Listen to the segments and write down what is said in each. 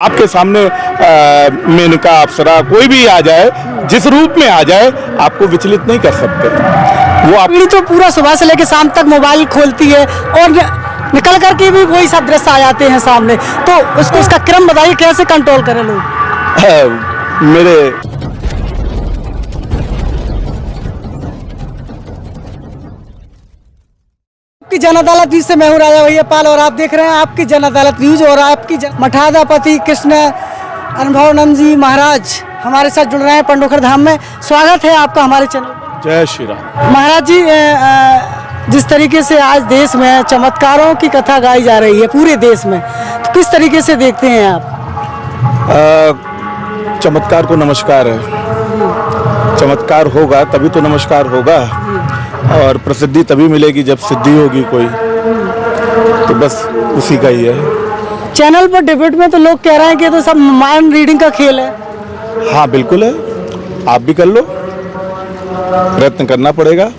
आपके सामने मेनका अप्सरा कोई भी आ जाए, जिस रूप में आ जाए, आपको विचलित नहीं कर सकते। वो पीढ़ी तो पूरा सुबह से लेकर शाम तक मोबाइल खोलती है और निकल करके भी वही सब दृश्य आ जाते हैं सामने, तो उसका क्रम बताइए, कैसे कंट्रोल करें लोग? मेरे आपकी जन अदालत न्यूज से मैं हूं राजा भैया पाल और आप देख रहे हैं आपकी जन अदालत न्यूज। और आपकी मठाधापति कृष्ण अनुभवानंद जी महाराज हमारे साथ जुड़ रहे हैं पंडोखर धाम में। स्वागत है आपका हमारे चैनल। जय श्री राम। महाराज जी, जिस तरीके से आज देश में चमत्कारों की कथा गाई जा रही है पूरे देश में, तो किस तरीके से देखते हैं आप? चमत्कार को नमस्कार है। चमत्कार होगा तभी तो नमस्कार होगा, और प्रसिद्धि तभी मिलेगी जब सिद्धि होगी कोई, तो बस उसी का ही है। चैनल पर डिबेट में तो लोग कह रहे हैं कि तो सब माइंड रीडिंग का खेल है। हाँ बिल्कुल है, आप भी कर लो, प्रयत्न करना पड़ेगा,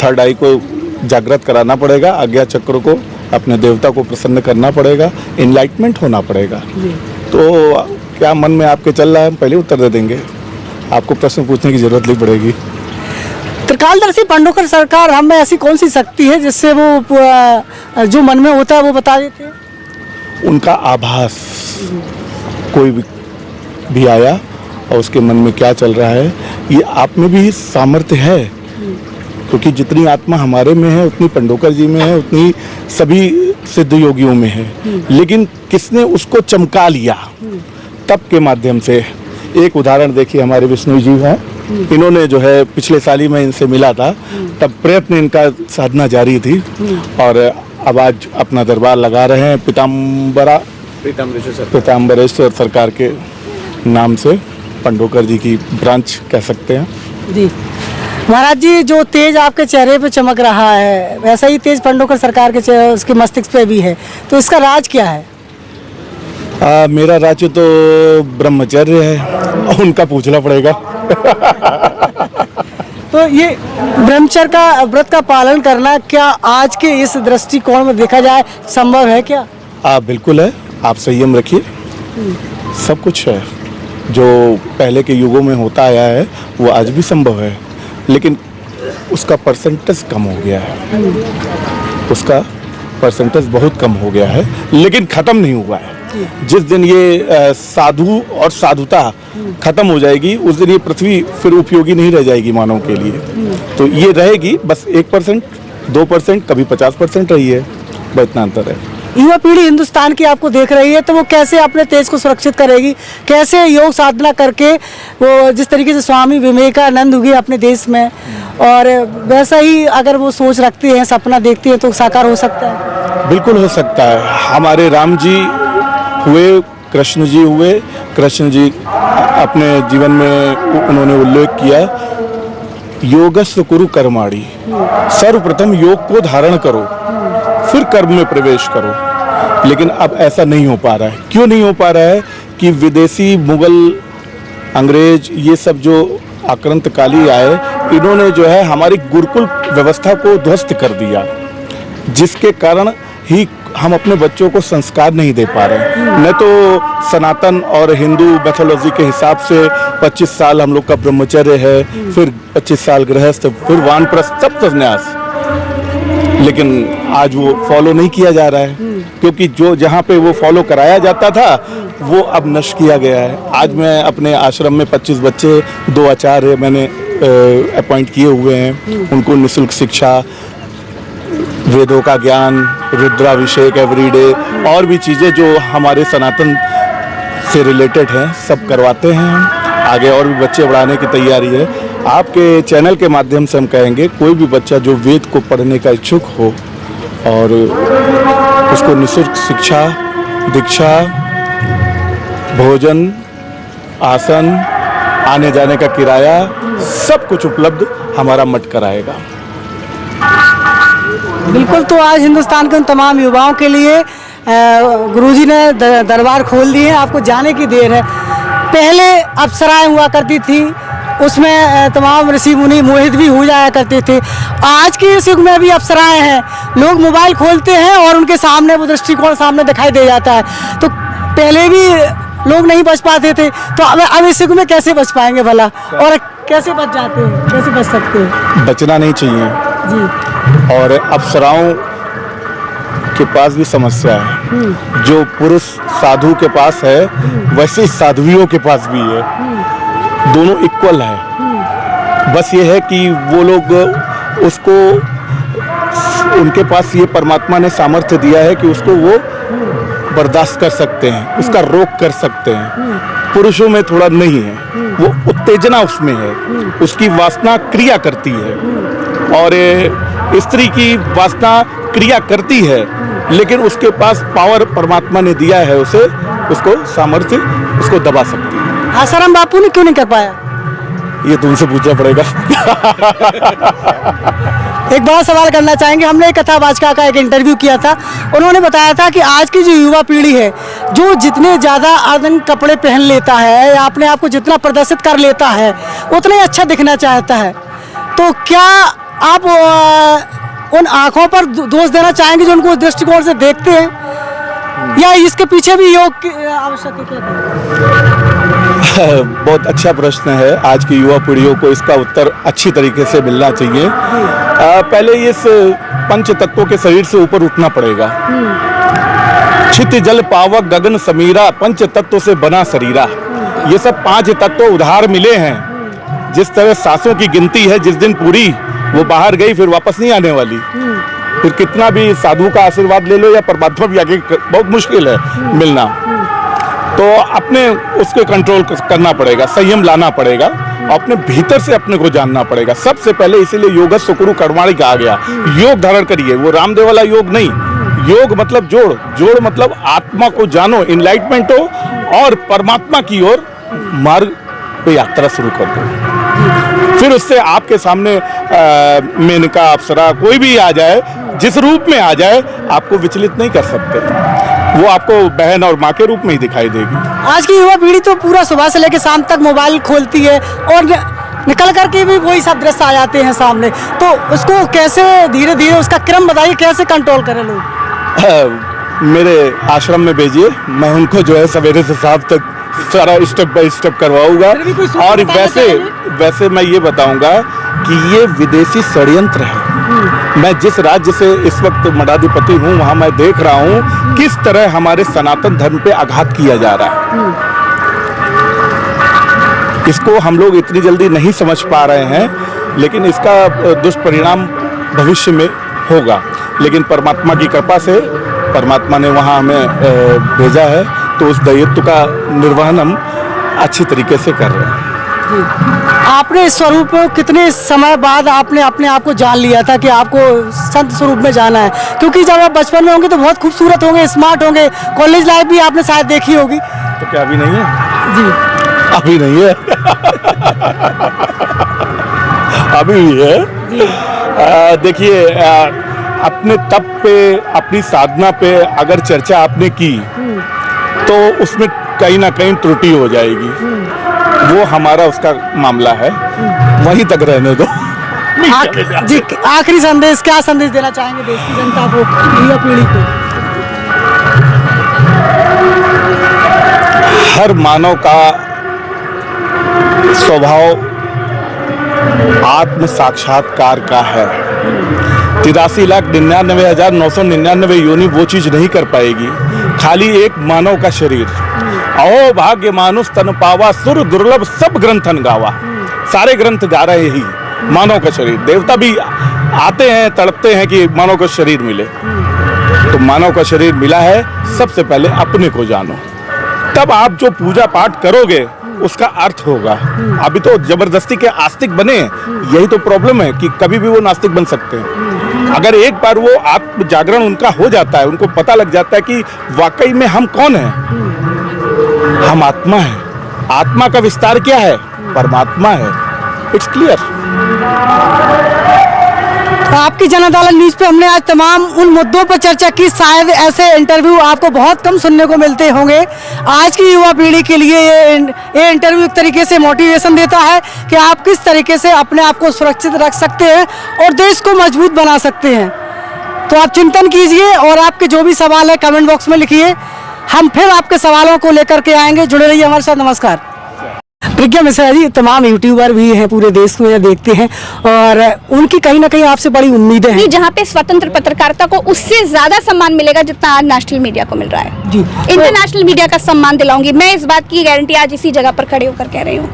थर्ड आई को जागृत कराना पड़ेगा, आज्ञा चक्र को, अपने देवता को प्रसन्न करना पड़ेगा, इनलाइटमेंट होना पड़ेगा। तो क्या मन में आपके चल रहा है, हम पहले उत्तर दे देंगे, आपको प्रश्न पूछने की जरूरत नहीं पड़ेगी। त्रिकालदर्शी पंडोखर सरकार हम में ऐसी कौन सी शक्ति है जिससे वो जो मन में होता है वो बता देते हैं? उनका आभास, कोई भी आया और उसके मन में क्या चल रहा है, ये आप में भी सामर्थ्य है, क्योंकि जितनी आत्मा हमारे में है उतनी पंडोकर जी में है, उतनी सभी सिद्ध योगियों में है, लेकिन किसने उसको चमका लिया तप के माध्यम से। एक उदाहरण देखिए, हमारे विष्णु जी हैं, इन्होंने जो है पिछले साल ही मैं इनसे मिला था, तब प्रयत्न इनका साधना जारी थी, और अब आज अपना दरबार लगा रहे हैं पीताम्बरेश्वर सरकार के नाम से, पंडोकर जी की ब्रांच कह सकते हैं जी। महाराज जी, जो तेज आपके चेहरे पे चमक रहा है वैसा ही तेज पंडोकर सरकार के उसके मस्तिष्क पे भी है, तो इसका राज क्या है? मेरा राज्य तो ब्रह्मचर्य है, उनका पूछना पड़ेगा। तो ये ब्रह्मचर्य का व्रत का पालन करना क्या आज के इस दृष्टिकोण में देखा जाए संभव है क्या? बिल्कुल है, आप संयम रखिए, सब कुछ है जो पहले के युगों में होता आया है वो आज भी संभव है, लेकिन उसका परसेंटेज कम हो गया है, उसका परसेंटेज बहुत कम हो गया है, लेकिन खत्म नहीं हुआ है। जिस दिन ये साधु और साधुता खत्म हो जाएगी उस दिन ये पृथ्वी फिर उपयोगी नहीं रह जाएगी मानव के लिए, तो ये रहेगी बस 1%, 2%, कभी 50% रही है, बस इतना अंतर है। युवा पीढ़ी हिंदुस्तान की आपको देख रही है, तो वो कैसे अपने देश को सुरक्षित करेगी, कैसे योग साधना करके वो जिस तरीके से स्वामी विवेकानंद हुए अपने देश में, और वैसा ही अगर वो सोच रखते हैं, सपना देखते हैं, तो साकार हो सकता है? बिल्कुल हो सकता है। हमारे राम जी हुए, कृष्ण जी हुए, कृष्ण जी अपने जीवन में उन्होंने उल्लेख किया, योगस्य कुरु कर्माणि, सर्वप्रथम योग को धारण करो फिर कर्म में प्रवेश करो। लेकिन अब ऐसा नहीं हो पा रहा है। क्यों नहीं हो पा रहा है? कि विदेशी, मुगल, अंग्रेज, ये सब जो आक्रांतकाली आए, इन्होंने जो है हमारी गुरुकुल व्यवस्था को ध्वस्त कर दिया, जिसके कारण ही हम अपने बच्चों को संस्कार नहीं दे पा रहे। न तो सनातन और हिंदू मैथोलॉजी के हिसाब से 25 साल हम लोग का ब्रह्मचर्य है, फिर 25 साल गृहस्थ, फिर वानप्रस्थ, सब संन्यास, लेकिन आज वो फॉलो नहीं किया जा रहा है, क्योंकि जो जहाँ पे वो फॉलो कराया जाता था वो अब नष्ट किया गया है। आज मैं अपने आश्रम में 25 बच्चे, 2 आचार्य मैंने अपॉइंट किए हुए हैं, उनको निःशुल्क शिक्षा, वेदों का ज्ञान, रुद्राभिषेक एवरीडे, और भी चीज़ें जो हमारे सनातन से रिलेटेड हैं सब करवाते हैं हम। आगे और भी बच्चे बढ़ाने की तैयारी है। आपके चैनल के माध्यम से हम कहेंगे, कोई भी बच्चा जो वेद को पढ़ने का इच्छुक हो और उसको निःशुल्क शिक्षा, दीक्षा, भोजन, आसन, आने जाने का किराया, सब कुछ उपलब्ध हमारा मठ कराएगा। बिल्कुल। तो आज हिंदुस्तान के उन तमाम युवाओं के लिए गुरुजी ने दरबार खोल दिए हैं, आपको जाने की देर है। पहले अप्सराएं हुआ करती थी, उसमें तमाम ऋषि मुनि मोहित भी हो जाया करते थे। आज के इस युग में भी अप्सराएं हैं, लोग मोबाइल खोलते हैं और उनके सामने वो दृष्टिकोण सामने दिखाई दे जाता है। तो पहले भी लोग नहीं बच पाते थे, तो अब इस युग में कैसे बच पाएंगे भला, और कैसे बच जाते हैं, कैसे बच सकते हैं? बचना नहीं चाहिए। जी। और अप्सराओं के पास भी समस्या है, जो पुरुष साधु के पास है वैसे ही साध्वियों के पास भी है, दोनों इक्वल है। बस ये है कि वो लोग उसको, उनके पास ये परमात्मा ने सामर्थ्य दिया है कि उसको वो बर्दाश्त कर सकते हैं, उसका रोक कर सकते हैं। पुरुषों में थोड़ा नहीं है, वो उत्तेजना उसमें है, उसकी वासना क्रिया करती है, और स्त्री की वासना क्रिया करती है, लेकिन उसके पास पावर परमात्मा ने दिया है उसे, उसको सामर्थ्य, उसको दबा सकती है। आसाराम बापू ने क्यों नहीं कर पाया? ये तुमसे पूछना पड़ेगा। एक बड़ा सवाल करना चाहेंगे। हमने एक कथावाचका का एक इंटरव्यू किया था, उन्होंने बताया था कि आज की जो युवा पीढ़ी है, जो जितने ज़्यादा आधुनिक कपड़े पहन लेता है या अपने आप को जितना प्रदर्शित कर लेता है, उतना ही अच्छा दिखना चाहता है। तो क्या आप उन आँखों पर दोष देना चाहेंगे जो उनको उस दृष्टिकोण से देखते हैं, या इसके पीछे भी योग की आवश्यकता है? बहुत अच्छा प्रश्न है। आज की युवा पीढ़ियों को इसका उत्तर अच्छी तरीके से मिलना चाहिए। पहले इस पंच तत्वों के शरीर से ऊपर उठना पड़ेगा। छित जल पावक गगन समीरा, पंच तत्व से बना शरीरा। ये सब 5 तत्व उधार मिले हैं। जिस तरह सांसों की गिनती है, जिस दिन पूरी वो बाहर गई फिर वापस नहीं आने वाली। फिर कितना भी साधु का आशीर्वाद ले लो या परमात्मा भी आगे, बहुत मुश्किल है मिलना। तो अपने उसके कंट्रोल करना पड़ेगा, संयम लाना पड़ेगा, अपने भीतर से अपने को जानना पड़ेगा सबसे पहले। इसीलिए योगस्व कुरु कर्माणि कहा गया। योग धारण करिए, वो रामदेव वाला योग नहीं। योग मतलब जोड़, जोड़ मतलब आत्मा को जानो, इनलाइटमेंट हो, और परमात्मा की ओर मार्ग पे यात्रा शुरू कर दो। फिर उससे आपके सामने मेनका, अप्सरा, कोई भी आ जाए, जिस रूप में आ जाए, आपको विचलित नहीं कर सकते। वो आपको बहन और माँ के रूप में ही दिखाई देगी। आज की युवा पीढ़ी तो पूरा सुबह से लेकर शाम तक मोबाइल खोलती है, और निकल करके भी वही सब दृश्य आ जाते हैं सामने। तो उसको कैसे धीरे धीरे, उसका क्रम बताइए, कैसे कंट्रोल करें लोग? मेरे आश्रम में भेजिए, मैं उनको जो है सवेरे से शाम तक सारा स्टेप बाय स्टेप करवाऊंगा। और वैसे मैं ये बताऊंगा कि ये विदेशी षड्यंत्र है। मैं जिस राज्य से इस वक्त मठाधिपति हूँ, वहाँ मैं देख रहा हूँ किस तरह हमारे सनातन धर्म पे आघात किया जा रहा है। इसको हम लोग इतनी जल्दी नहीं समझ पा रहे हैं, लेकिन इसका दुष्परिणाम भविष्य में होगा। लेकिन परमात्मा की कृपा से परमात्मा ने वहाँ हमें भेजा है, तो उस दायित्व का निर्वहन हम अच्छी तरीके से कर रहे हैं। आपने इस स्वरूप में कितने समय बाद आपने अपने आप को जान लिया था कि आपको संत स्वरूप में जाना है? क्योंकि जब आप बचपन में होंगे तो बहुत खूबसूरत होंगे, स्मार्ट होंगे, कॉलेज लाइफ भी आपने शायद देखी होगी। तो क्या अभी नहीं है? जी, अभी नहीं है। अभी भी है। देखिए, अपने तप पे, अपनी साधना पे अगर चर्चा आपने की तो उसमें कहीं ना कहीं त्रुटि हो जाएगी। वो हमारा उसका मामला है, वहीं तक रहने दो। जी, आखिरी संदेश, क्या संदेश देना चाहेंगे देश की जनता को, युवा पीढ़ी को? हर मानव का स्वभाव आत्म साक्षात्कार का है। 83,99,999 योनि वो चीज नहीं कर पाएगी, खाली एक मानव का शरीर। अहो भाग्य मानुष तन पावा, सुर दुर्लभ सब ग्रंथन गावा। सारे ग्रंथ गा रहे ही मानव का शरीर। देवता भी आते हैं, तड़पते हैं कि मानव का शरीर मिले। तो मानव का शरीर मिला है, सबसे पहले अपने को जानो, तब आप जो पूजा पाठ करोगे उसका अर्थ होगा। अभी तो जबरदस्ती के आस्तिक बने, यही तो प्रॉब्लम है कि कभी भी वो नास्तिक बन सकते हैं। अगर एक बार वो आत्म जागरण उनका हो जाता है, उनको पता लग जाता है कि वाकई में हम कौन हैं, हम आत्मा हैं। आत्मा का विस्तार क्या है? परमात्मा है। It's clear. आपकी जन अदालत न्यूज पे हमने आज तमाम उन मुद्दों पर चर्चा की, शायद ऐसे इंटरव्यू आपको बहुत कम सुनने को मिलते होंगे। आज की युवा पीढ़ी के लिए ये इंटरव्यू एक तरीके से मोटिवेशन देता है कि आप किस तरीके से अपने आप को सुरक्षित रख सकते हैं और देश को मजबूत बना सकते हैं। तो आप चिंतन कीजिए और आपके जो भी सवाल है कमेंट बॉक्स में लिखिए। हम फिर आपके सवालों को लेकर के आएंगे, जुड़े रहिए हमारे साथ। नमस्कार। प्रज्ञा मिश्रा जी, तमाम यूट्यूबर भी हैं पूरे देश में, देखते हैं, और उनकी कहीं ना कहीं आपसे बड़ी उम्मीदें हैं। जहाँ पे स्वतंत्र पत्रकारिता को उससे ज्यादा सम्मान मिलेगा जितना आज नेशनल मीडिया को मिल रहा है जी। इंटरनेशनल मीडिया का सम्मान दिलाऊंगी मैं, इस बात की गारंटी आज इसी जगह पर खड़े होकर कह रही हूँ।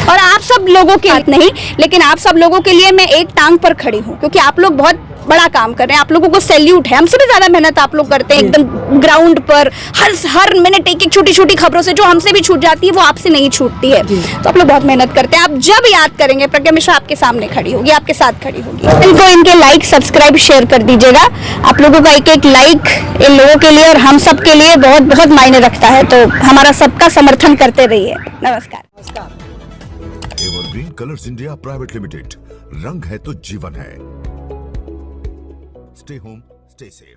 और आप सब लोगों के लिए नहीं, लेकिन आप सब लोगों के लिए मैं एक टांग पर खड़ी हूँ, क्योंकि आप लोग बहुत बड़ा काम कर रहे हैं। आप लोगों को सैल्यूट है, हमसे भी ज्यादा मेहनत आप लोग करते हैं एकदम ग्राउंड पर, हर मिनट एक एक छोटी छोटी खबरों से जो हमसे भी छूट जाती है वो आपसे नहीं छूटती है। तो आप लोग बहुत मेहनत करते हैं। आप जब याद करेंगे प्रज्ञा मिश्रा आपके सामने खड़ी होगी, आपके साथ खड़ी होगी। इनको इनके लाइक सब्सक्राइब शेयर कर दीजिएगा। आप लोगों का एक एक लाइक इन लोगों के लिए और हम सब के लिए बहुत बहुत मायने रखता है, तो हमारा सबका समर्थन करते रहिए। नमस्कार। Evergreen colours India private limited, रंग है तो जीवन है। Stay home, stay safe.